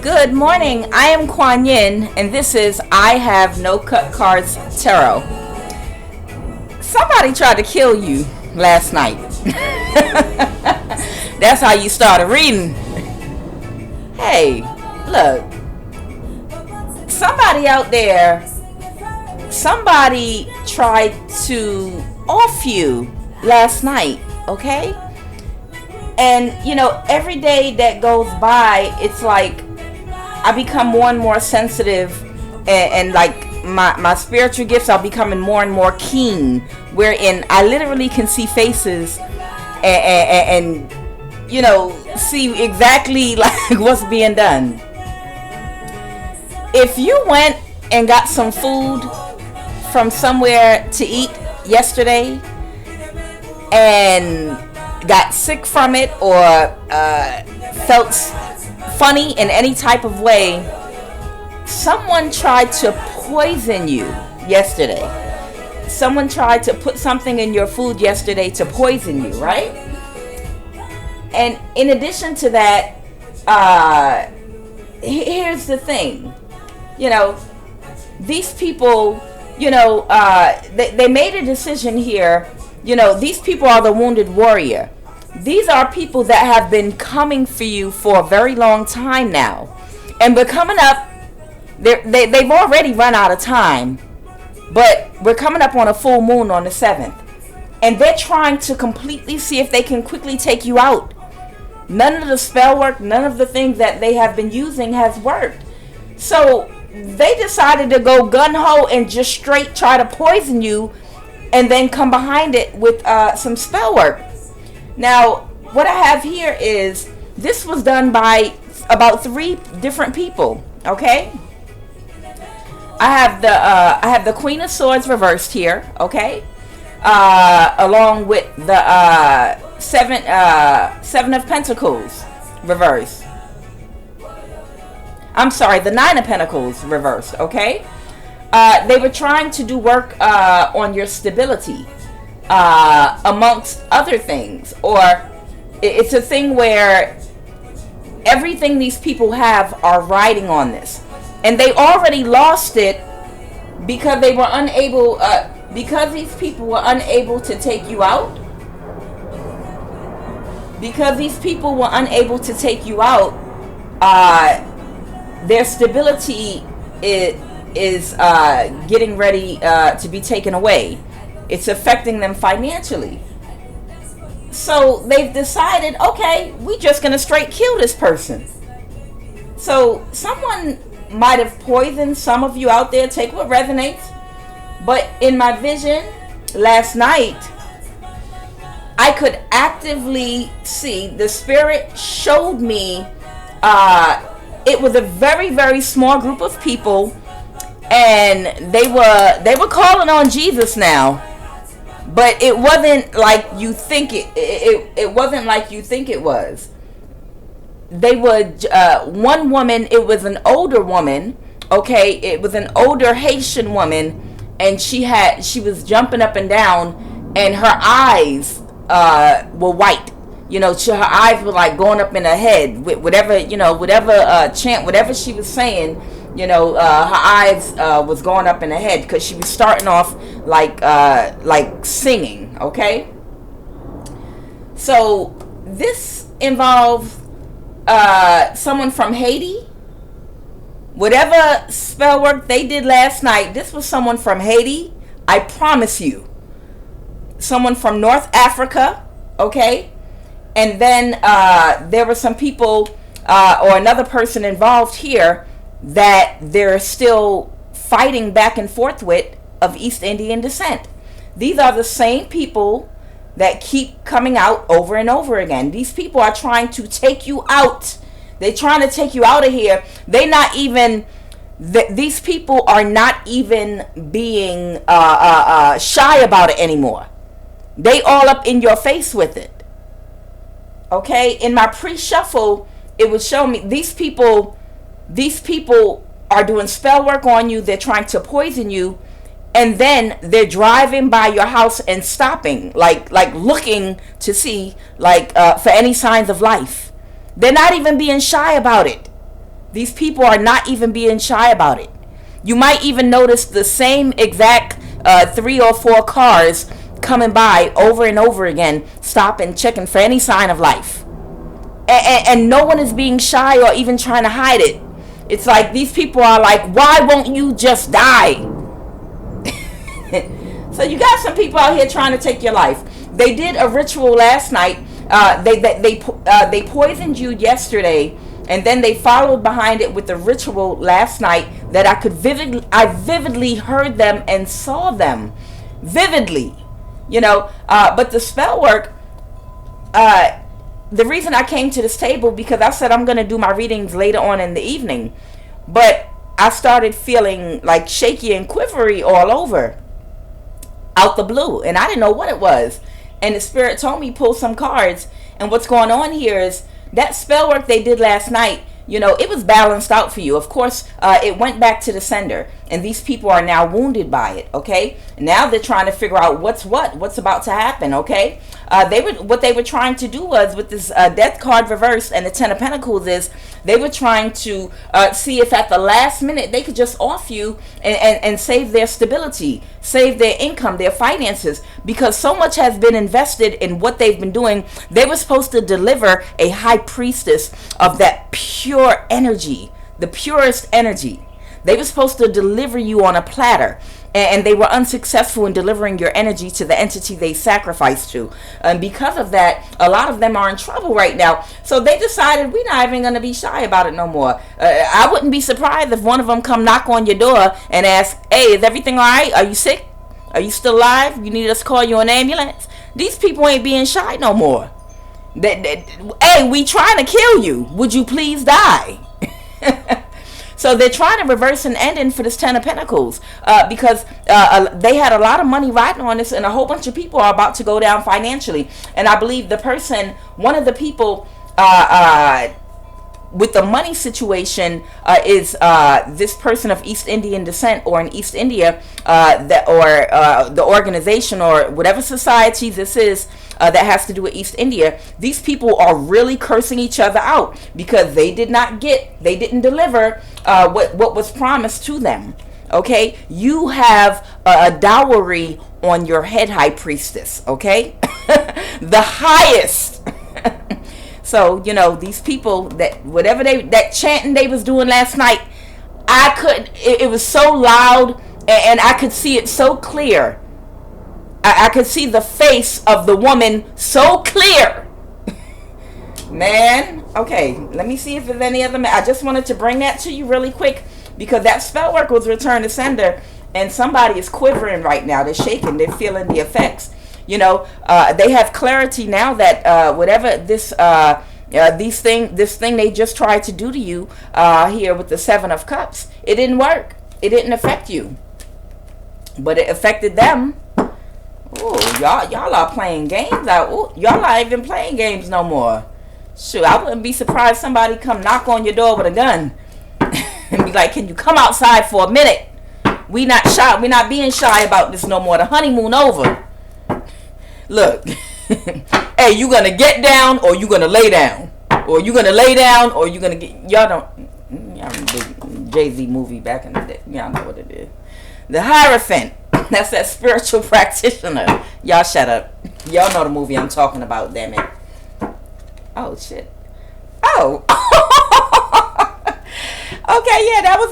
Good morning. I am Quan Yin, and this is I Have No Cut Cards Tarot. Somebody tried to kill you last night. That's how you started reading. Hey, look. Somebody out there, somebody tried to off you last night, okay? And, you know, every day that goes by, it's like I become more and more sensitive, and like my spiritual gifts are becoming more and more keen, wherein I literally can see faces and you know, see exactly like what's being done. If you went and got some food from somewhere to eat yesterday and got sick from it, or felt funny in any type of way, someone tried to poison you yesterday. Someone tried to put something in your food yesterday to poison you, right? And in addition to that, here's the thing. You know, these people, you know, they made a decision here. You know, these people are the wounded warrior. These are people that have been coming for you for a very long time now. And we're coming up, they've already run out of time. But we're coming up on a full moon on the 7th. And they're trying to completely see if they can quickly take you out. None of the spell work, none of the things that they have been using has worked. So they decided to go gun-ho and just straight try to poison you, and then come behind it with some spell work. Now, what I have here is, this was done by about 3 different people, okay? I have the Queen of Swords reversed here, okay? Along with the Seven of Pentacles reversed. I'm sorry, the 9 of Pentacles reversed, okay? They were trying to do work on your stability, amongst other things. Or it's a thing where everything these people have are riding on this. And they already lost it because they were unable, because these people were unable to take you out. Because these people were unable to take you out, their stability is getting ready to be taken away. It's affecting them financially. So they've decided, okay, we're just going to straight kill this person. So someone might have poisoned some of you out there. Take what resonates. But in my vision last night, I could actively see, the spirit showed me, it was a very, very small group of people, and they were calling on Jesus now, but it wasn't like you think it wasn't like you think it was. They would, one woman, it was an older woman, okay, it was an older Haitian woman, and she was jumping up and down, and her eyes were white. You know, her eyes were like going up in her head with whatever, you know, whatever chant, whatever she was saying, you know, her eyes was going up in her head, because she was starting off like singing, okay? So this involves someone from Haiti. Whatever spell work they did last night, this was someone from Haiti. I promise you. Someone from North Africa, okay? And then there were some people or another person involved here that they're still fighting back and forth with, of East Indian descent. These are the same people that keep coming out over and over again. These people are trying to take you out. They're trying to take you out of here. They're not even, these people are not even being shy about it anymore. They all up in your face with it. Okay, in my pre-shuffle, it would show me these people are doing spell work on you. They're trying to poison you, and then they're driving by your house and stopping, like looking to see, for any signs of life. They're not even being shy about it. These people are not even being shy about it. You might even notice the same exact 3 or 4 cars coming by over and over again, stopping, checking for any sign of life. And no one is being shy or even trying to hide it. It's like these people are like, why won't you just die? So you got some people out here trying to take your life. They did a ritual last night. They poisoned you yesterday, and then they followed behind it with the ritual last night that I vividly heard them and saw them vividly, but the spell work, the reason I came to this table, because I said I'm going to do my readings later on in the evening, but I started feeling like shaky and quivery all over out the blue, and I didn't know what it was. And the spirit told me pull some cards. And what's going on here is that spell work they did last night, it was balanced out for you. Of course, it went back to the sender. And these people are now wounded by it, okay? Now they're trying to figure out what's about to happen, okay? What they were trying to do was, with this death card reversed and the 10 of Pentacles, is they were trying to see if at the last minute they could just off you and save their stability, save their income, their finances, because so much has been invested in what they've been doing. They were supposed to deliver a high priestess of that pure energy, the purest energy. They were supposed to deliver you on a platter, and they were unsuccessful in delivering your energy to the entity they sacrificed to. And because of that, a lot of them are in trouble right now. So they decided we're not even going to be shy about it no more. I wouldn't be surprised if one of them come knock on your door and ask, hey, is everything all right? Are you sick? Are you still alive? You need us to call you an ambulance? These people ain't being shy no more. Hey, we trying to kill you. Would you please die? So they're trying to reverse an ending for this 10 of Pentacles because they had a lot of money riding on this, and a whole bunch of people are about to go down financially. And I believe one of the people with the money situation is this person of East Indian descent, or in East India, the organization or whatever society this is that has to do with East India. These people are really cursing each other out because they didn't deliver what was promised to them. Okay, you have a dowry on your head, high priestess. Okay, the highest. So, these people, that chanting they was doing last night, it was so loud, and I could see it so clear. I could see the face of the woman so clear. Man, okay, let me see if there's any other, I just wanted to bring that to you really quick, because that spell work was returned to sender, and somebody is quivering right now. They're shaking, they're feeling the effects. They have clarity now that whatever this thing they just tried to do to you here with the 7 of Cups, it didn't work. It didn't affect you, but it affected them. Ooh, y'all are playing games out. Ooh, y'all not even playing games no more. Shoot, I wouldn't be surprised somebody come knock on your door with a gun and be like, "Can you come outside for a minute? We not shy. We not being shy about this no more. The honeymoon over." Look, hey, you gonna get down or you gonna lay down, or you gonna lay down or you gonna get. Y'all remember Jay-Z movie back in the day. Y'all know what it is. The Hierophant. That's that spiritual practitioner. Y'all shut up. Y'all know the movie I'm talking about. Damn it. Oh shit. Oh. Okay, yeah, that was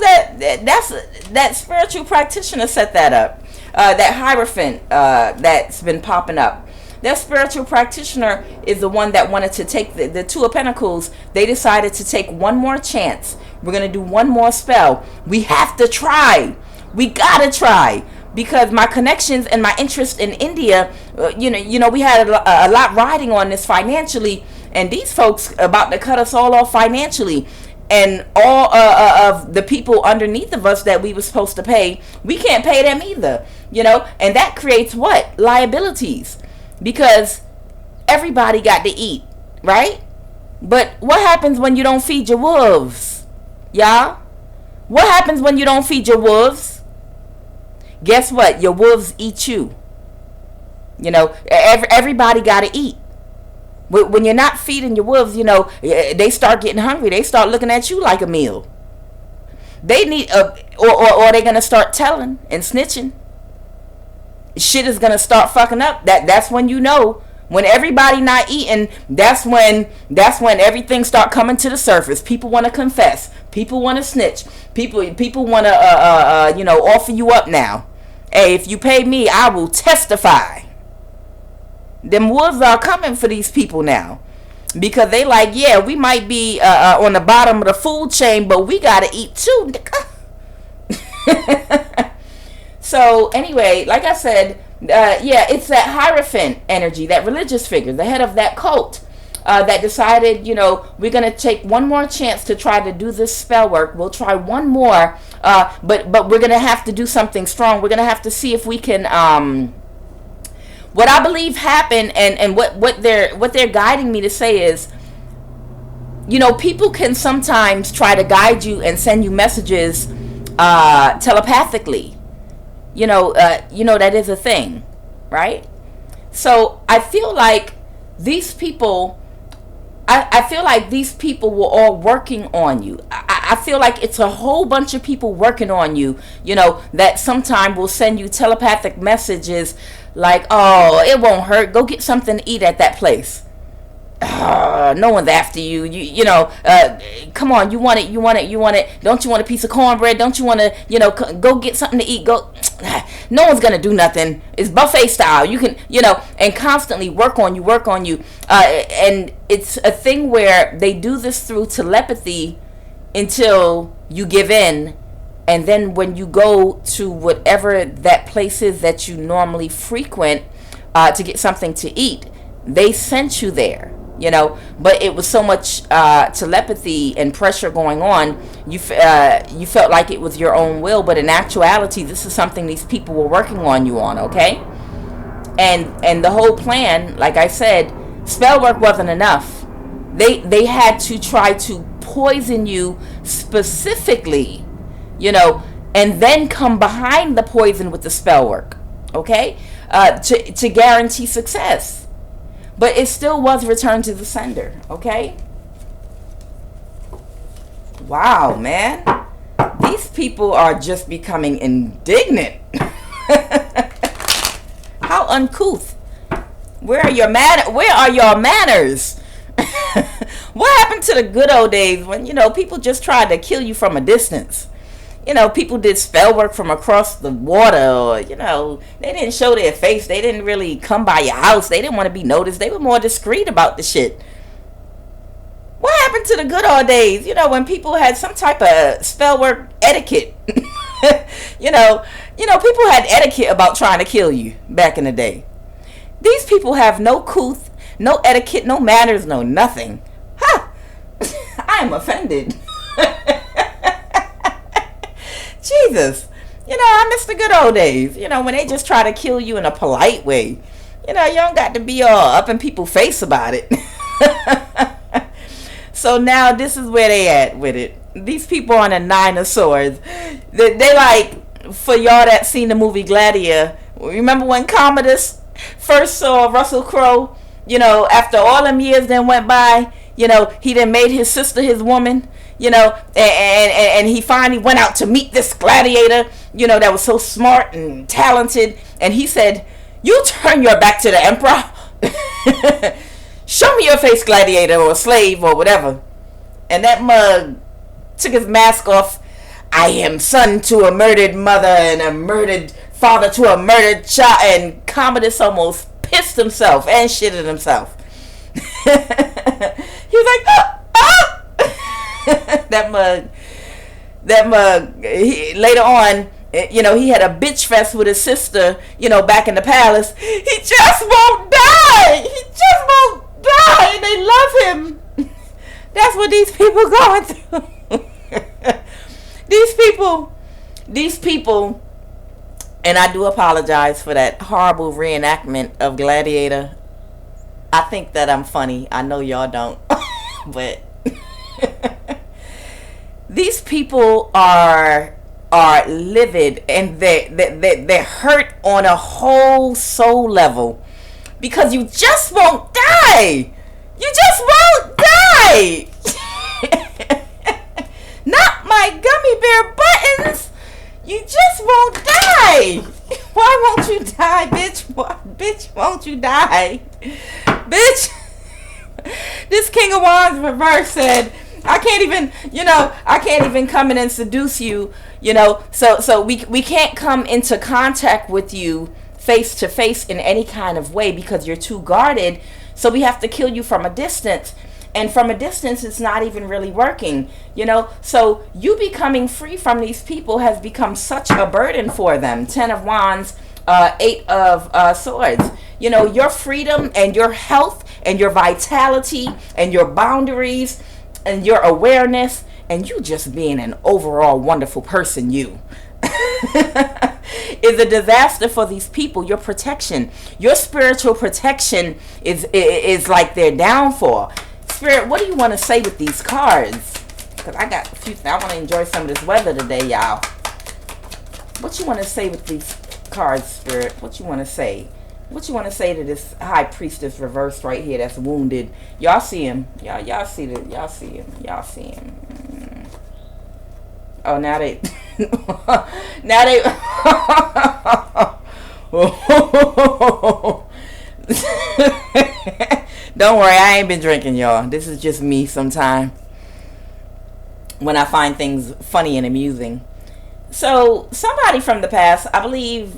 that spiritual practitioner set that up. That Hierophant that's been popping up. That spiritual practitioner is the one that wanted to take the 2 of Pentacles. They decided to take one more chance. We're going to do one more spell. We have to try. We got to try. Because my connections and my interest in India, we had a lot riding on this financially. And these folks about to cut us all off financially. And all of the people underneath of us that we were supposed to pay, we can't pay them either. And that creates what? Liabilities. Because everybody got to eat, right? But what happens when you don't feed your wolves? Yeah? What happens when you don't feed your wolves? Guess what? Your wolves eat you. Everybody got to eat. When you're not feeding your wolves, you know, they start getting hungry. They start looking at you like a meal. They need or they're gonna start telling and snitching. Shit is gonna start fucking up. That's when you know. When everybody not eating, that's when everything start coming to the surface. People want to confess. People want to snitch. People want to you know, offer you up now. Hey, if you pay me, I will testify. Them wolves are coming for these people now, because they like, yeah, we might be on the bottom of the food chain, but we gotta eat too. So anyway, like I said. Yeah, it's that hierophant energy, that religious figure, the head of that cult, that decided, you know, we're going to take one more chance to try to do this spell work. We'll try one more, but we're going to have to do something strong. We're going to have to see if we can, what I believe happened, and what they're guiding me to say is, you know, people can sometimes try to guide you and send you messages telepathically. You know that is a thing, right? So I feel like these people, I feel like these people were all working on you. I feel like it's a whole bunch of people working on you, you know, that sometime will send you telepathic messages like, oh, it won't hurt. Go get something to eat at that place. No one's after you. You know, come on, you want it. Don't you want a piece of cornbread? Don't you want to, you know, go get something to eat? Go. No one's going to do nothing. It's buffet style. You can, you know, and constantly work on you. And it's a thing where they do this through telepathy until you give in. And then when you go to whatever that place is that you normally frequent to get something to eat, they sent you there. You know, but it was so much telepathy and pressure going on. You felt like it was your own will, but in actuality, this is something these people were working on you on. Okay, and the whole plan, like I said, spell work wasn't enough. They had to try to poison you specifically, you know, and then come behind the poison with the spell work. Okay, to guarantee success. But it still was returned to the sender, okay? Wow, man. These people are just becoming indignant. How uncouth. Where are your manners? What happened to the good old days when, you know, people just tried to kill you from a distance? You know, people did spell work from across the water, or, you know, they didn't show their face. They didn't really come by your house. They didn't want to be noticed. They were more discreet about the shit. What happened to the good old days? You know, when people had some type of spell work etiquette. you know, people had etiquette about trying to kill you back in the day. These people have no couth, no etiquette, no manners, no nothing. Ha! I am offended. Jesus, you know, I miss the good old days, you know, when they just try to kill you in a polite way. You know, you don't got to be all up in people's face about it. So now this is where they at with it. These people on a 9 of swords. They like, for y'all that seen the movie Gladiator, remember when Commodus first saw Russell Crowe, you know, after all them years then went by, you know, he then made his sister his woman. You know, and he finally went out to meet this gladiator, you know, that was so smart and talented. And he said, you turn your back to the emperor. Show me your face, gladiator, or slave, or whatever. And that mug took his mask off. I am son to a murdered mother and a murdered father to a murdered child. And Commodus almost pissed himself and shitted himself. He was like, ah! that mug later on, you know, he had a bitch fest with his sister, you know, back in the palace. He just won't die. And they love him. That's what these people going through. these people, and I do apologize for that horrible reenactment of Gladiator. I think that I'm funny. I know y'all don't. But these people are livid, and they're hurt on a whole soul level because you just won't die. You just won't die. Not my gummy bear buttons. You just won't die. Why won't you die, bitch? Why, bitch, won't you die? Bitch. This King of Wands reverse said, I can't even come in and seduce you, so we can't come into contact with you face to face in any kind of way because you're too guarded. So we have to kill you from a distance. And from a distance, it's not even really working, So you becoming free from these people has become such a burden for them. 10 of Wands, 8 of Swords. Your freedom and your health and your vitality and your boundaries and your awareness and you just being an overall wonderful person, is a disaster for these people. Your protection, your spiritual protection is like their downfall. Spirit, what do you want to say with these cards? Because I got a few. I want to enjoy some of this weather today, y'all. What you want to say with these cards, Spirit? What you want to say? What you want to say to this High Priestess reversed right here that's wounded? Y'all see him. Y'all see him. Y'all see him. Oh, now they... now they... Don't worry, I ain't been drinking, y'all. This is just me sometime when I find things funny and amusing. So, somebody from the past, I believe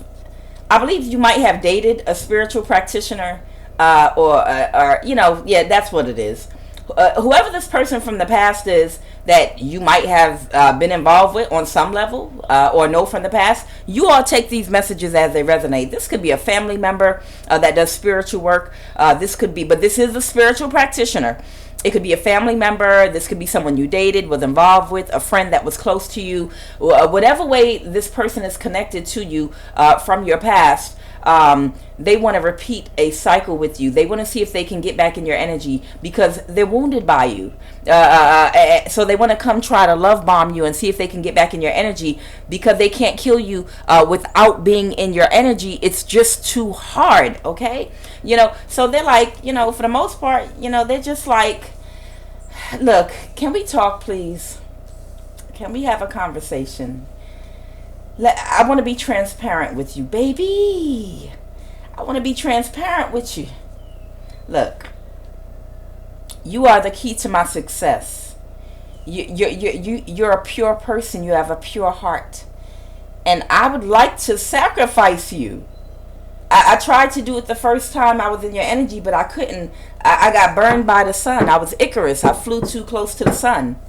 you might have dated a spiritual practitioner, or that's what it is. Whoever this person from the past is that you might have been involved with on some level, or know from the past, you all take these messages as they resonate. This could be a family member that does spiritual work. But this is a spiritual practitioner. It could be a family member. This could be someone you dated, was involved with, a friend that was close to you. Whatever way this person is connected to you from your past, they want to repeat a cycle with you. They want to see if they can get back in your energy because they're wounded by you. So they want to come try to love bomb you and see if they can get back in your energy because they can't kill you without being in your energy. It's just too hard, okay? So they're like, for the most part, they're just like, look, can we talk, please? Can we have a conversation? I want to be transparent with you, baby. I want to be transparent with you. Look, you are the key to my success. You're a pure person. You have a pure heart. And I would like to sacrifice you. I tried to do it the first time I was in your energy, but I couldn't. I got burned by the sun. I was Icarus. I flew too close to the sun.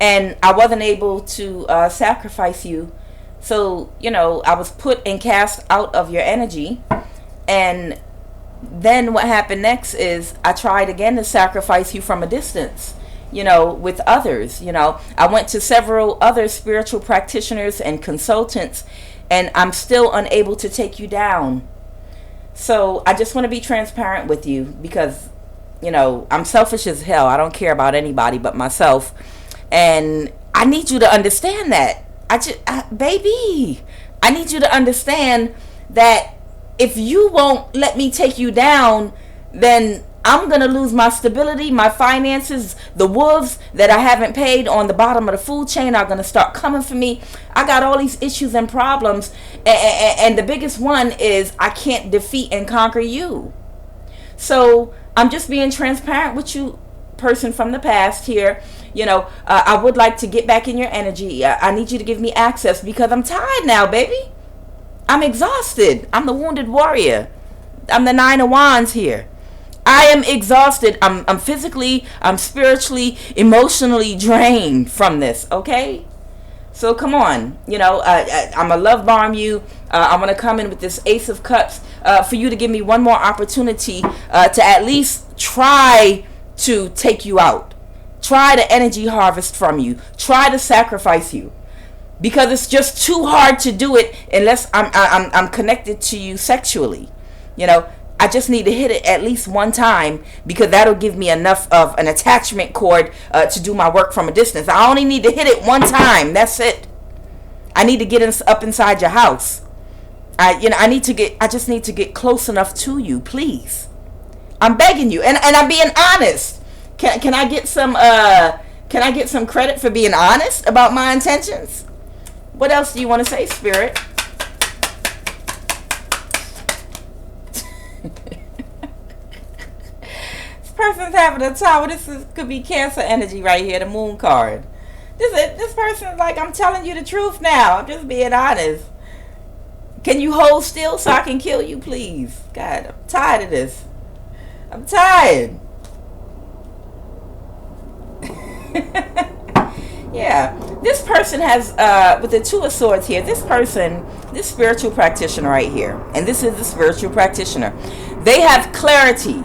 And I wasn't able to sacrifice you. So, I was put and cast out of your energy. And then what happened next is I tried again to sacrifice you from a distance, with others. I went to several other spiritual practitioners and consultants, and I'm still unable to take you down. So I just want to be transparent with you because, I'm selfish as hell. I don't care about anybody but myself. And I need you to understand that. Baby, I need you to understand that if you won't let me take you down, then I'm going to lose my stability, my finances. The wolves that I haven't paid on the bottom of the food chain are going to start coming for me. I got all these issues and problems. And the biggest one is I can't defeat and conquer you. So I'm just being transparent with you, person from the past here. I would like to get back in your energy. I need you to give me access because I'm tired now, baby. I'm exhausted. I'm the wounded warrior. I'm the 9 of Wands here. I am exhausted. I'm physically, I'm spiritually, emotionally drained from this, okay? So come on. I'm going to love bomb you. I'm going to come in with this Ace of Cups for you to give me one more opportunity to at least try to take you out. Try to energy harvest from you. Try to sacrifice you. Because it's just too hard to do it unless I'm connected to you sexually. I just need to hit it at least one time because that'll give me enough of an attachment cord to do my work from a distance. I only need to hit it one time. That's it. I need to get up inside your house. I just need to get close enough to you, please. I'm begging you, and I'm being honest. Can I get some credit for being honest about my intentions? What else do you want to say, Spirit? This person's having a tower. Could be Cancer energy right here, the Moon card. This person's like, I'm telling you the truth now. I'm just being honest. Can you hold still so I can kill you, please? God, I'm tired of this. I'm tired. Yeah, this person has with the Two of Swords here, this spiritual practitioner right here, and this is the spiritual practitioner, they have clarity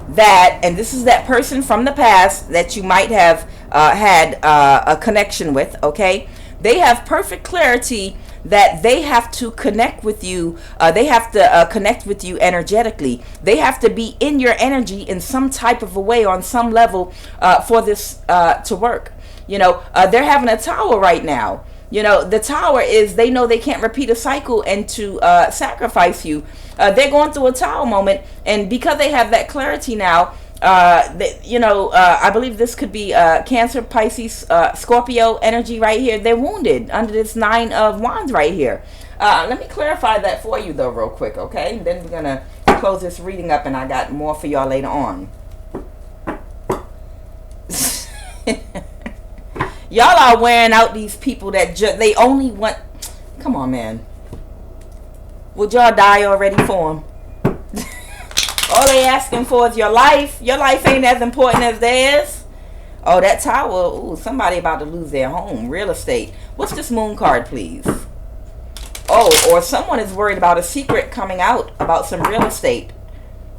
that, and this is that person from the past that you might have had a connection with, okay? They have perfect clarity that they have to connect with you. They have to connect with you energetically. They have to be in your energy in some type of a way, on some level, for this to work. You know, they're having a tower right now. You know, the tower is, they know they can't repeat a cycle and to sacrifice you. They're going through a tower moment, and because they have that clarity now, I believe this could be Cancer, Pisces, Scorpio energy right here. They're wounded under this Nine of Wands right here. Let me clarify that for you though real quick, okay? And then we're gonna close this reading up, and I got more for y'all later on. Y'all are wearing out these people that they only want. Come on, man. Would y'all die already for them? All they asking for is your life. Your life ain't as important as theirs. Oh, that tower. Ooh, somebody about to lose their home. Real estate. What's this Moon card, please? Oh, or someone is worried about a secret coming out about some real estate.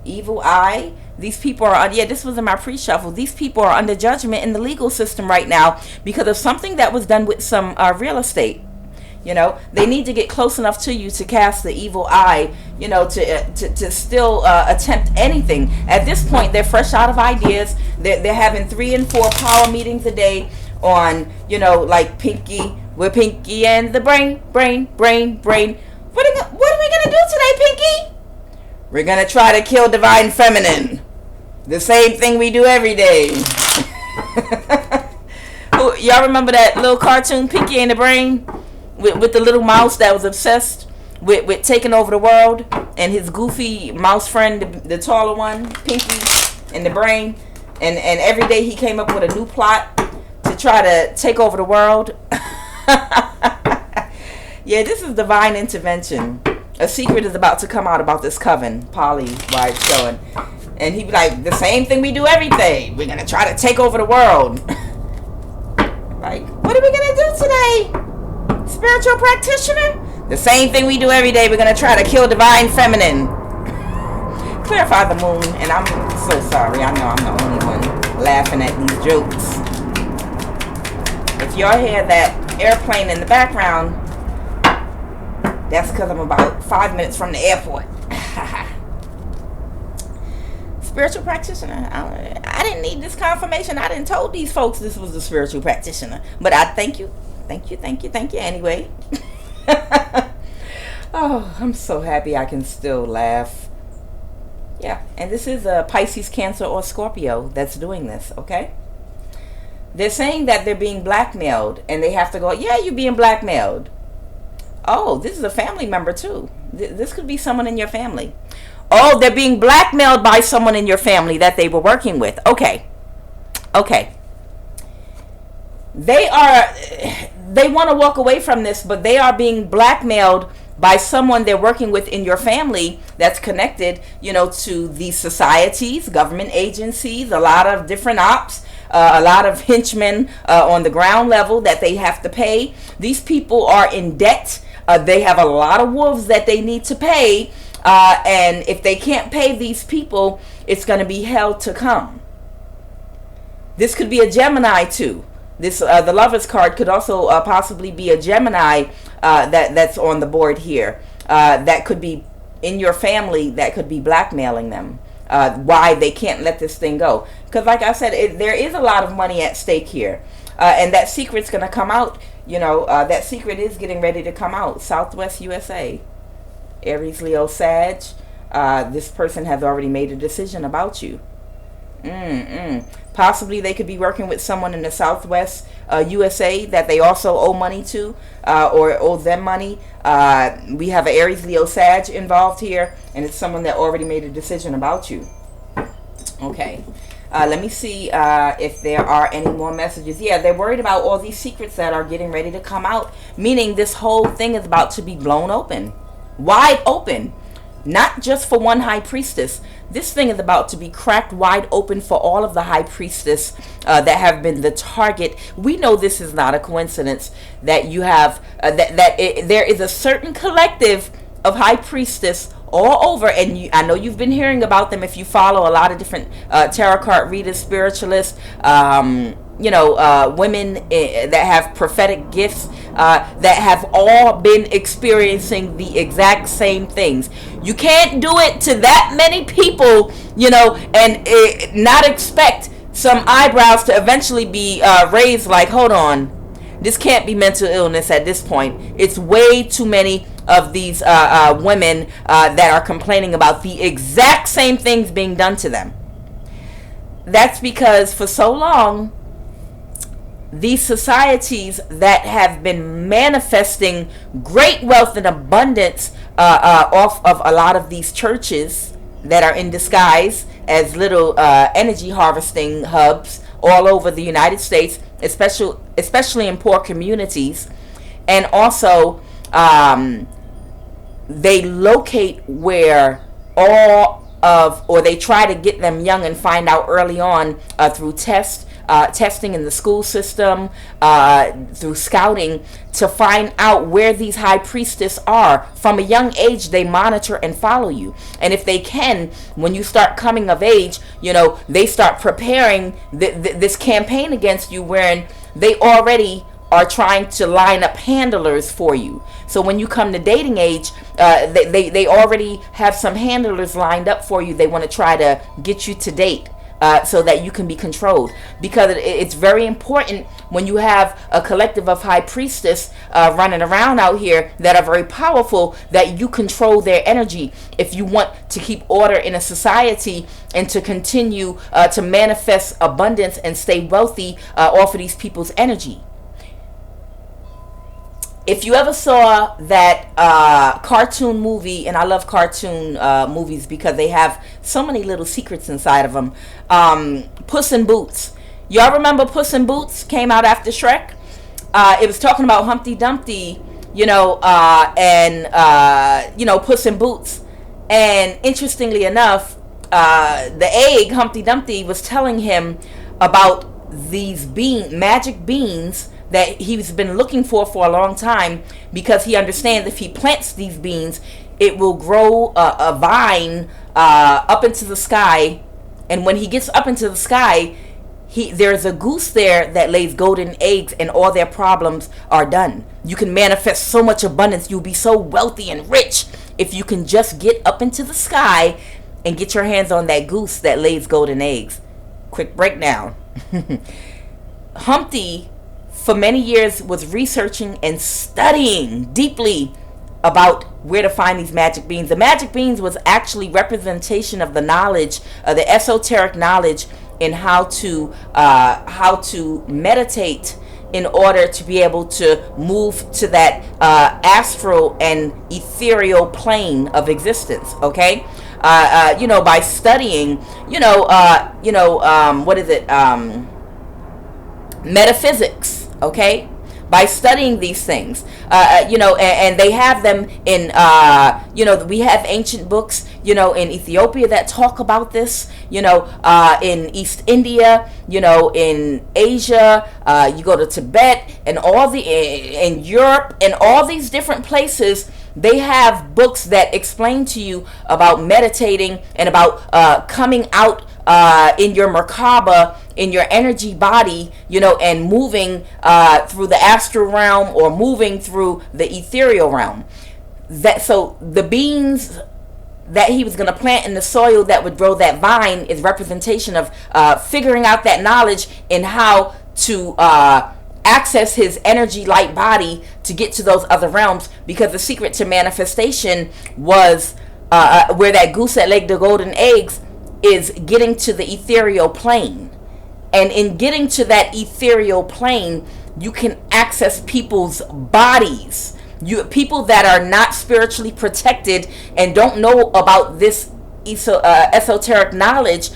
Evil eye. These people are, this was in my pre-shuffle. These people are under judgment in the legal system right now because of something that was done with some real estate. You know, they need to get close enough to you to cast the evil eye, you know, to still attempt anything. At this point, they're fresh out of ideas. They're having 3 and 4 power meetings a day on, you know, like Pinky. We're Pinky and the brain. What are we going to do today, Pinky? We're going to try to kill Divine Feminine. The same thing we do every day. Y'all remember that little cartoon, Pinky and the Brain? With the little mouse that was obsessed with taking over the world, and his goofy mouse friend, the taller one, Pinky and the Brain, and every day he came up with a new plot to try to take over the world. Yeah, this is divine intervention. A secret is about to come out about this coven, Polly, why it's showing. And he'd be like, the same thing we do every day. We're going to try to take over the world. Like, what are we going to do today? Spiritual practitioner? The same thing we do every day. We're going to try to kill Divine Feminine. Clarify the moon. And I'm so sorry. I know I'm the only one laughing at these jokes. If y'all hear that airplane in the background, that's because I'm about 5 minutes from the airport. Spiritual practitioner. I didn't need this confirmation. I didn't told these folks this was a spiritual practitioner. But I thank you anyway. Oh, I'm so happy I can still laugh. Yeah, and this is a Pisces, Cancer, or Scorpio that's doing this, okay? They're saying that they're being blackmailed, and they have to go, yeah, you're being blackmailed. Oh, this is a family member too. This could be someone in your family. Oh, they're being blackmailed by someone in your family that they were working with. Okay. They want to walk away from this, but they are being blackmailed by someone they're working with in your family that's connected, you know, to these societies, government agencies, a lot of different ops, a lot of henchmen on the ground level that they have to pay. These people are in debt. They have a lot of wolves that they need to pay. And if they can't pay these people, it's going to be hell to come. This could be a Gemini too. This the Lovers card could also possibly be a Gemini that's on the board here. That could be in your family, that could be blackmailing them. Why they can't let this thing go. Because like I said, there is a lot of money at stake here. And that secret's going to come out. You know, that secret is getting ready to come out. Southwest USA. Aries, Leo, Sag. This person has already made a decision about you. Possibly they could be working with someone in the Southwest USA that they also owe money to, or owe them money. We have an Aries, Leo, Sag involved here, and it's someone that already made a decision about you. Okay. Let me see if there are any more messages. Yeah, they're worried about all these secrets that are getting ready to come out, meaning this whole thing is about to be blown open, wide open. Not just for one high priestess. This thing is about to be cracked wide open for all of the high priestess that have been the target. We know this is not a coincidence that you have there is a certain collective of high priestess all over, and I know you've been hearing about them if you follow a lot of different tarot card readers, spiritualists, women that have prophetic gifts that have all been experiencing the exact same things. You can't do it to that many people, and not expect some eyebrows to eventually be raised like, hold on, this can't be mental illness at this point. It's way too many of these women that are complaining about the exact same things being done to them. That's because for so long, these societies that have been manifesting great wealth and abundance off of a lot of these churches that are in disguise as little energy harvesting hubs all over the United States, especially in poor communities, and also they locate where or they try to get them young and find out early on through testing in the school system, through scouting, to find out where these high priestess are. From a young age, they monitor and follow you. And if they can, when you start coming of age, they start preparing this campaign against you, wherein they already are trying to line up handlers for you. So when you come to dating age, they already have some handlers lined up for you. They want to try to get you to date. So that you can be controlled, because it's very important when you have a collective of high priestess running around out here that are very powerful, that you control their energy if you want to keep order in a society and to continue to manifest abundance and stay wealthy off of these people's energy. If you ever saw that cartoon movie, and I love cartoon movies because they have so many little secrets inside of them, Puss in Boots. Y'all remember Puss in Boots? Came out after Shrek. It was talking about Humpty Dumpty, and Puss in Boots. And interestingly enough, the egg, Humpty Dumpty, was telling him about these magic beans that he's been looking for a long time, because he understands if he plants these beans, it will grow a vine up into the sky. And when he gets up into the sky, there's a goose there that lays golden eggs, and all their problems are done. You can manifest so much abundance. You'll be so wealthy and rich if you can just get up into the sky and get your hands on that goose that lays golden eggs. Quick breakdown. Humpty, for many years, was researching and studying deeply about where to find these magic beans. The magic beans was actually representation of the knowledge, the esoteric knowledge, in how to meditate in order to be able to move to that astral and ethereal plane of existence. Okay, by studying, metaphysics. Okay, by studying these things, and they have them in, we have ancient books, in Ethiopia that talk about this, in East India, in Asia, you go to Tibet, and in Europe, and all these different places. They have books that explain to you about meditating and about coming out in your Merkaba, in your energy body, and moving through the astral realm or moving through the ethereal realm. So the beans that he was going to plant in the soil that would grow that vine is representation of figuring out that knowledge in how to access his energy light body to get to those other realms, because the secret to manifestation was where that goose that laid the golden eggs is getting to the ethereal plane. And in getting to that ethereal plane, you can access people's bodies. People that are not spiritually protected and don't know about this esoteric knowledge,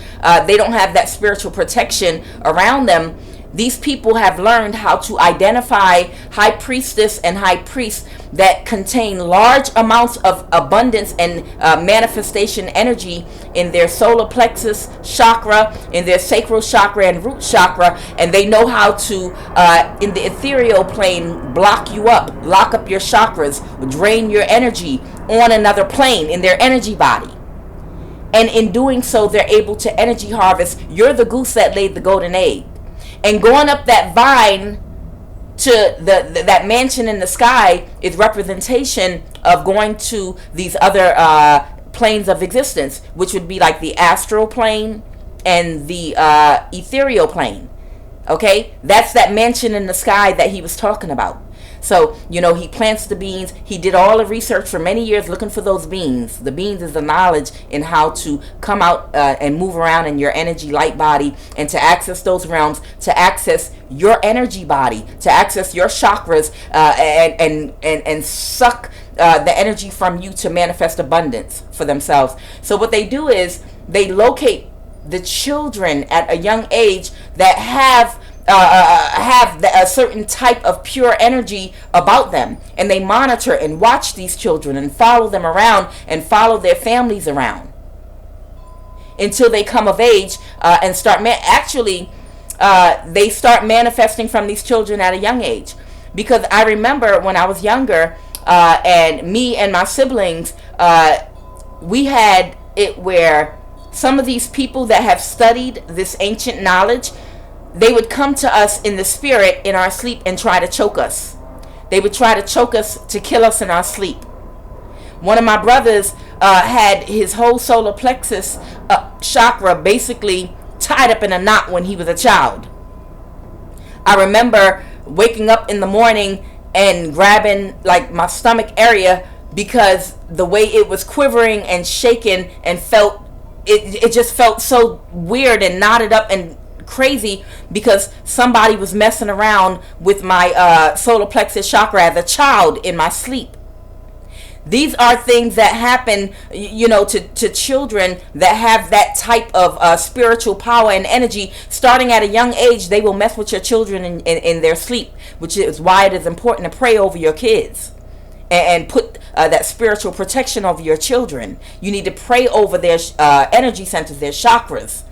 they don't have that spiritual protection around them. These people have learned how to identify high priestess and high priest that contain large amounts of abundance and manifestation energy in their solar plexus chakra, in their sacral chakra and root chakra, and they know how to, in the ethereal plane, block you up, lock up your chakras, drain your energy on another plane in their energy body. And in doing so, they're able to energy harvest. You're the goose that laid the golden egg. And going up that vine to that mansion in the sky is representation of going to these other planes of existence, which would be like the astral plane and the ethereal plane. Okay? That's that mansion in the sky that he was talking about. So, he plants the beans. He did all the research for many years looking for those beans. The beans is the knowledge in how to come out and move around in your energy light body and to access those realms, to access your energy body, to access your chakras, and suck the energy from you to manifest abundance for themselves. So what they do is they locate the children at a young age that have a certain type of pure energy about them, and they monitor and watch these children and follow them around and follow their families around until they come of age and start they start manifesting from these children at a young age. Because I remember when I was younger, and me and my siblings, we had it where some of these people that have studied this ancient knowledge, they would come to us in the spirit in our sleep and try to choke us. They would try to choke us to kill us in our sleep. One of my brothers had his whole solar plexus chakra basically tied up in a knot when he was a child. I remember waking up in the morning and grabbing like my stomach area because the way it was quivering and shaking and it just felt so weird and knotted up and crazy because somebody was messing around with my solar plexus chakra as a child in my sleep. These are things that happen, to children that have that type of spiritual power and energy. Starting at a young age, they will mess with your children in their sleep, which is why it is important to pray over your kids and put that spiritual protection over your children. You need to pray over their energy centers, their chakras.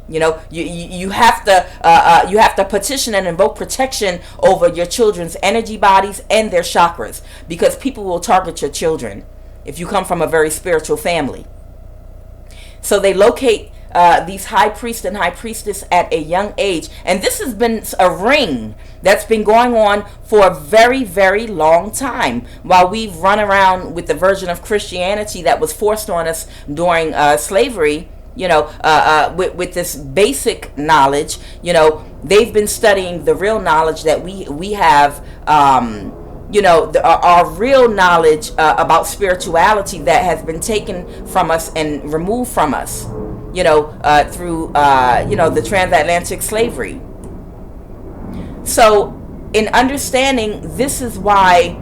You have to petition and invoke protection over your children's energy bodies and their chakras, because people will target your children if you come from a very spiritual family. So they locate these high priest and high priestess at a young age, and this has been a ring that's been going on for a very, very long time, while we've run around with the version of Christianity that was forced on us during slavery. With this basic knowledge, they've been studying the real knowledge that we have, our real knowledge about spirituality that has been taken from us and removed from us, through, the transatlantic slavery. So in understanding, this is why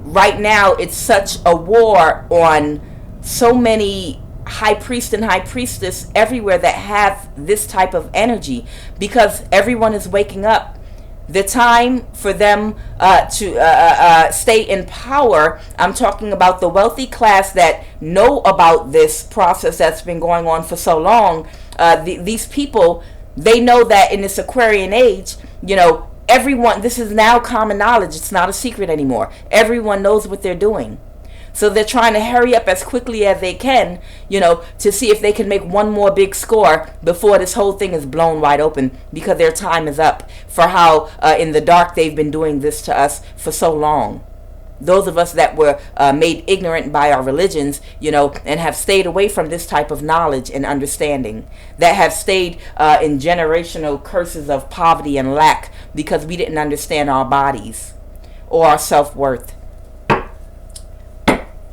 right now it's such a war on so many high priest and high priestess everywhere that have this type of energy, because everyone is waking up. The time for them to stay in power, I'm talking about the wealthy class that know about this process that's been going on for so long. These people, they know that in this Aquarian age, everyone, this is now common knowledge. It's not a secret anymore. Everyone knows what they're doing. So they're trying to hurry up as quickly as they can, to see if they can make one more big score before this whole thing is blown wide open, because their time is up for how in the dark they've been doing this to us for so long. Those of us that were made ignorant by our religions, and have stayed away from this type of knowledge and understanding, that have stayed in generational curses of poverty and lack because we didn't understand our bodies or our self-worth.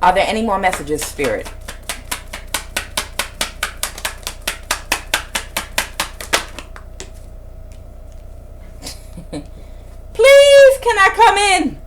Are there any more messages, Spirit? Please, can I come in?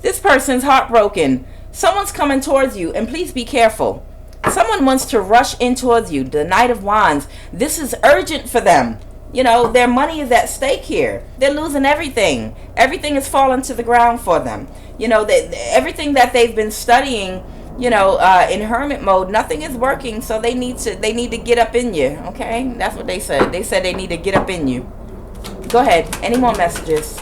This person's heartbroken. Someone's coming towards you, and please be careful. Someone wants to rush in towards you. The Knight of Wands. This is urgent for them. You know, their money is at stake here. They're losing everything. Everything is falling to the ground for them. You know, everything that they've been studying, you know, in hermit mode, nothing is working. So they need to get up in you. Okay, that's what they said. They said they need to get up in you. Go ahead. Any more messages?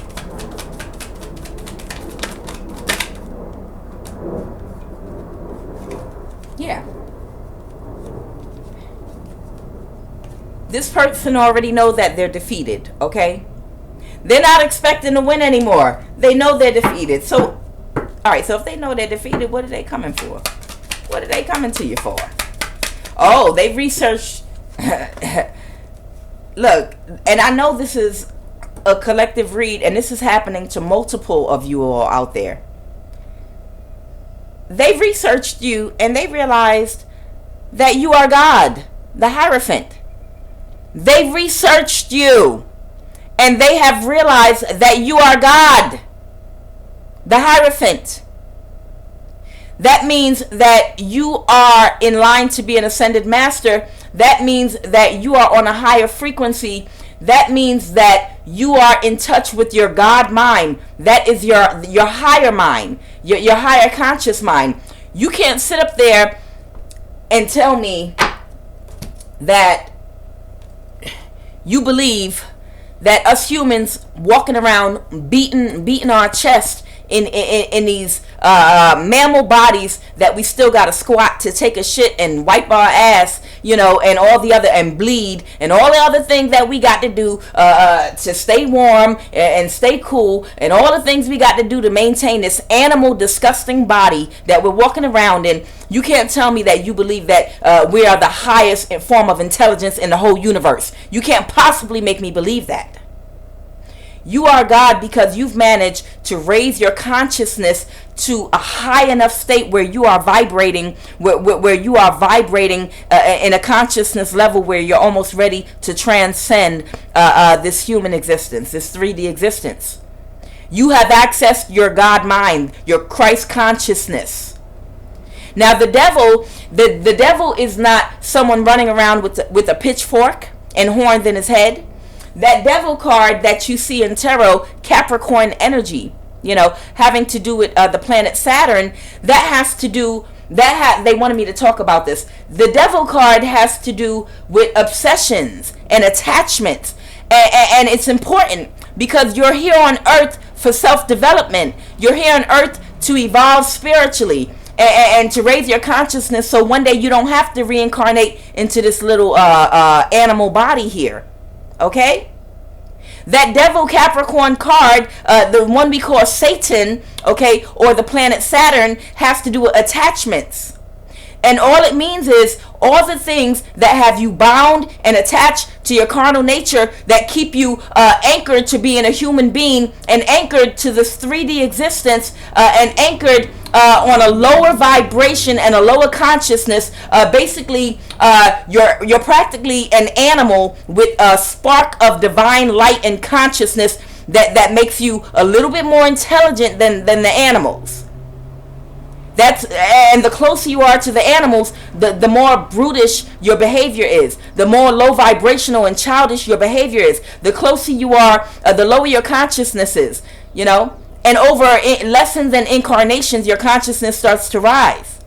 Yeah. This person already know that they're defeated, okay? They're not expecting to win anymore. They know they're defeated. So, all right, so if they know they're defeated, what are they coming for? What are they coming to you for? Oh, they researched. Look, and I know this is a collective read, and this is happening to multiple of you all out there. They researched you, and they realized that you are God, the Hierophant. They researched you, and they have realized that you are God, the Hierophant. That means that you are in line to be an ascended master. That means that you are on a higher frequency. That means that you are in touch with your God mind. That is your higher mind, your higher conscious mind. You can't sit up there and tell me that you believe that us humans walking around beating our chest in these mammal bodies, that we still got to squat to take a shit and wipe our ass, you know, and all the other, and bleed, and all the other things that we got to do to stay warm and stay cool, and all the things we got to do to maintain this animal, disgusting body that we're walking around in. You can't tell me that you believe that we are the highest form of intelligence in the whole universe. You can't possibly make me believe that. You are God because you've managed to raise your consciousness to a high enough state where you are vibrating, where you are vibrating in a consciousness level where you're almost ready to transcend this human existence, this 3D existence. You have accessed your God mind, your Christ consciousness. Now the devil is not someone running around with a pitchfork and horns in his head. That devil card that you see in tarot, Capricorn energy, you know, having to do with the planet Saturn, that has to do, they wanted me to talk about this. The devil card has to do with obsessions and attachments. And it's important because you're here on earth for self-development. You're here on earth to evolve spiritually and to raise your consciousness, so one day you don't have to reincarnate into this little animal body here. Okay? That devil Capricorn card, the one we call Satan, okay, or the planet Saturn, has to do with attachments. And all it means is all the things that have you bound and attached to your carnal nature, that keep you anchored to being a human being, and anchored to this 3D existence, and anchored on a lower vibration and a lower consciousness. Basically, you're practically an animal with a spark of divine light and consciousness that makes you a little bit more intelligent than the animals. And the closer you are to the animals, the more brutish your behavior is. The more low vibrational and childish your behavior is. The closer you are, the lower your consciousness is, you know. And over lessons and incarnations, your consciousness starts to rise.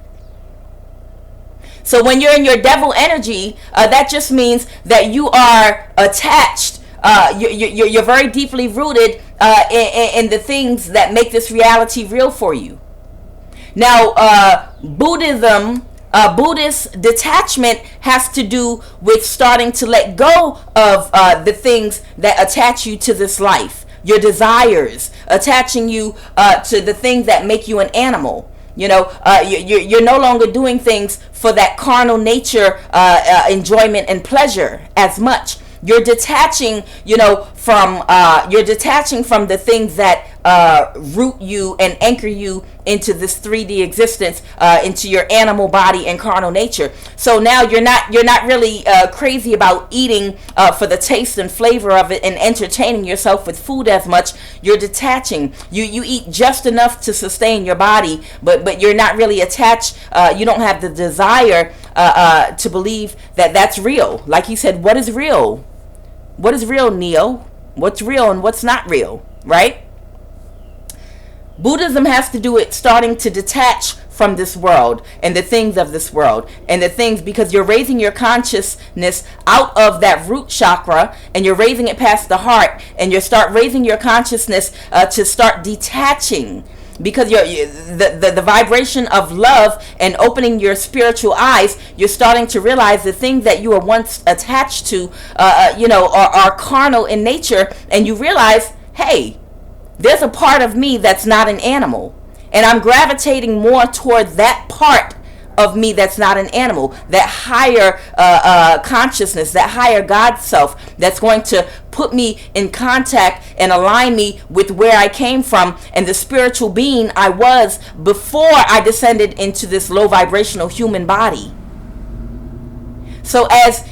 So when you're in your devil energy, that just means that you are attached. You're very deeply rooted in the things that make this reality real for you. Now, Buddhist detachment has to do with starting to let go of the things that attach you to this life. Your desires, attaching you to the things that make you an animal. You know, you're no longer doing things for that carnal nature, enjoyment and pleasure as much. You're detaching, you know, from the things that root you and anchor you into this 3D existence, into your animal body and carnal nature. So now you're not really crazy about eating for the taste and flavor of it and entertaining yourself with food as much. You're detaching. You eat just enough to sustain your body, but you're not really attached. You don't have the desire to believe that that's real. Like he said, what is real? What is real, Neo? What's real and what's not real, right? Buddhism has to do it starting to detach from this world and the things of this world and the things, because you're raising your consciousness out of that root chakra and you're raising it past the heart, and you start raising your consciousness to start detaching, because the vibration of love and opening your spiritual eyes, you're starting to realize the things that you were once attached to are carnal in nature, and you realize, hey, there's a part of me that's not an animal, and I'm gravitating more toward that part of me that's not an animal, that higher consciousness, that higher God self that's going to put me in contact and align me with where I came from and the spiritual being I was before I descended into this low vibrational human body. So as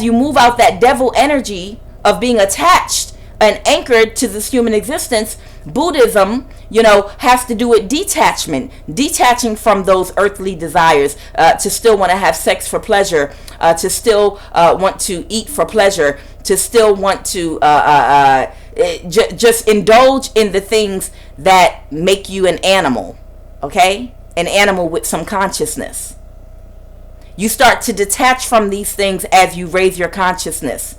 you move out that devil energy of being attached and anchored to this human existence, Buddhism, has to do with detaching from those earthly desires, to still want to have sex for pleasure, to still want to eat for pleasure, to still want to just indulge in the things that make you an animal, okay? An animal with some consciousness. You start to detach from these things as you raise your consciousness.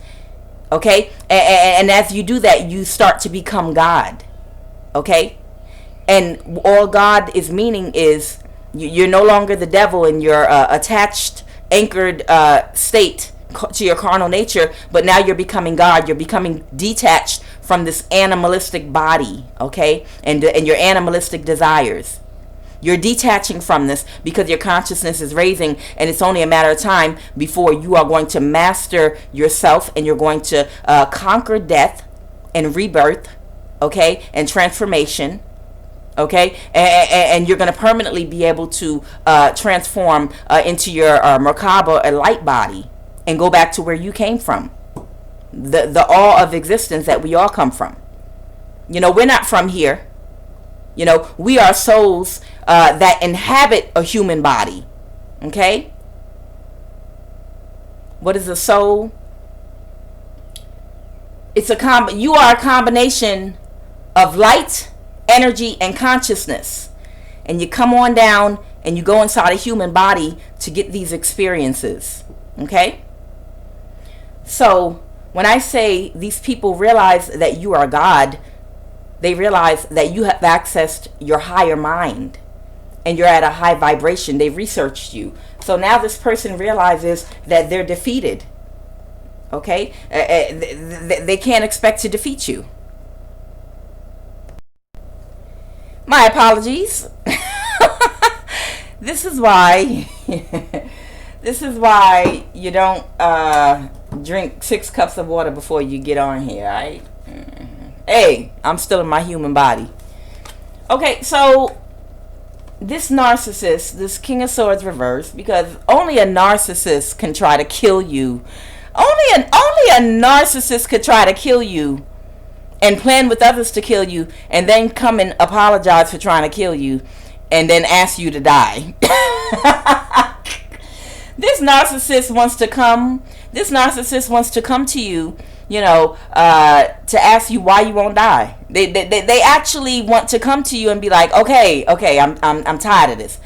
Okay, and as you do that, you start to become God. Okay, and all God is meaning is you're no longer the devil in your attached, anchored state to your carnal nature, but now you're becoming God. You're becoming detached from this animalistic body. Okay, and your animalistic desires. You're detaching from this because your consciousness is raising, and it's only a matter of time before you are going to master yourself, and you're going to conquer death and rebirth, okay, and transformation, okay, and you're going to permanently be able to transform into your Merkaba, a light body, and go back to where you came from, the awe of existence that we all come from. We're not from here. We are souls that inhabit a human body. Okay? What is a soul? You are a combination of light, energy, and consciousness. And you come on down and you go inside a human body to get these experiences. Okay? So, when I say these people realize that you are God, they realize that you have accessed your higher mind and you're at a high vibration. They researched you. So now this person realizes that they're defeated. Okay? They can't expect to defeat you. My apologies. This is why you don't drink 6 cups of water before you get on here, right? Hey, I'm still in my human body. Okay, so this narcissist, this King of Swords reverse, because only a narcissist can try to kill you. Only a narcissist could try to kill you and plan with others to kill you, and then come and apologize for trying to kill you, and then ask you to die. This narcissist wants to come to you, to ask you why you won't die. They actually want to come to you and be like, okay, I'm tired of this.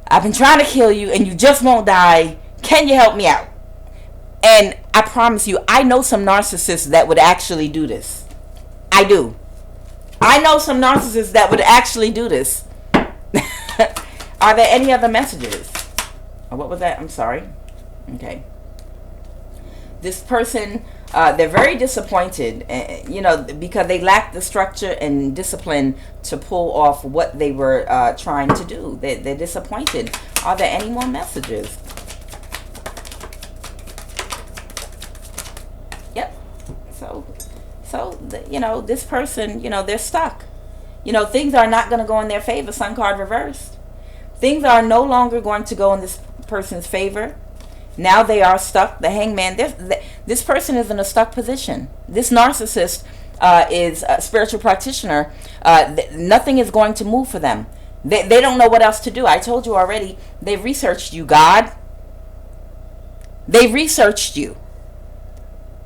I've been trying to kill you and you just won't die. Can you help me out? And I promise you, I know some narcissists that would actually do this. I do. I know some narcissists that would actually do this. Are there any other messages? Oh, what was that? I'm sorry. Okay. This person, they're very disappointed, because they lack the structure and discipline to pull off what they were trying to do. They're disappointed. Are there any more messages? Yep. So this person, they're stuck. things are not going to go in their favor. Sun card reversed. Things are no longer going to go in this person's favor. Now they are stuck. The Hangman, this person is in a stuck position. This narcissist is a spiritual practitioner. Nothing is going to move for them. They don't know what else to do. I told you already. They've researched you, God. They researched you.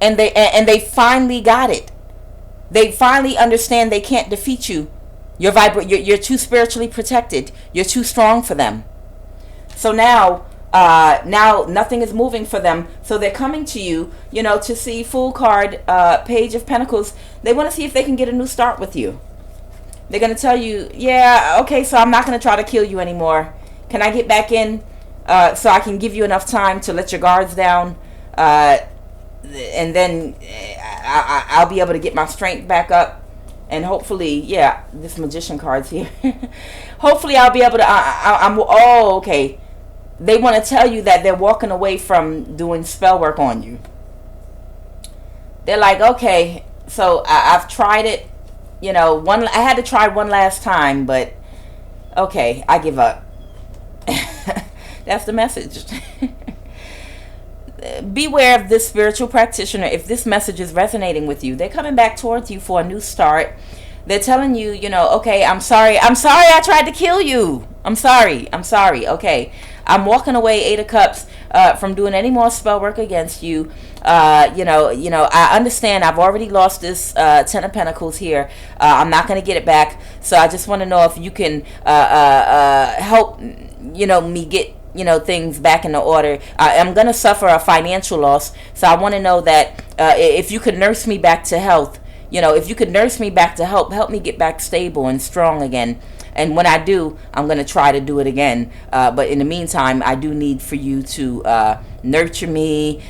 And they finally got it. They finally understand they can't defeat you. You're too spiritually protected. You're too strong for them. So now nothing is moving for them. So they're coming to you, to see Fool card, Page of Pentacles. They want to see if they can get a new start with you. They're going to tell you, yeah, okay, so I'm not going to try to kill you anymore. Can I get back in so I can give you enough time to let your guards down? And then I'll be able to get my strength back up. And hopefully, yeah, this Magician card's here. Hopefully I'll be able to, okay. They want to tell you that they're walking away from doing spell work on you. They're like, okay, so I've tried it. I had to try one last time, but okay, I give up. That's the message. Beware of this spiritual practitioner. If this message is resonating with you, they're coming back towards you for a new start. They're telling you, okay, I'm sorry I tried to kill you. I'm sorry, okay. I'm walking away, 8 of Cups, from doing any more spell work against you. I understand I've already lost this 10 of Pentacles here. I'm not going to get it back. So I just want to know if you can help, me get, things back in the order. I'm going to suffer a financial loss. So I want to know that if you could nurse me back to health, if you could nurse me back to help me get back stable and strong again. And when I do, I'm going to try to do it again. But in the meantime, I do need for you to nurture me,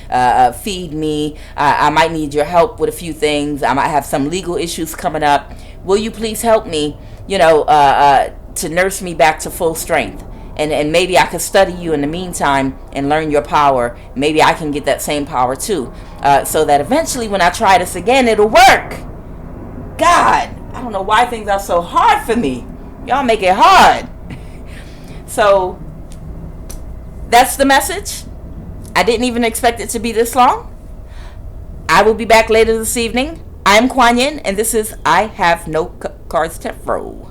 feed me. I might need your help with a few things. I might have some legal issues coming up. Will you please help me, to nurse me back to full strength? And maybe I could study you in the meantime and learn your power. Maybe I can get that same power too. So that eventually when I try this again, it'll work. God, I don't know why things are so hard for me. Y'all make it hard. So that's the message. I didn't even expect it to be this long. I will be back later this evening. I'm QUAN, and this is I Have No Cards Tarot.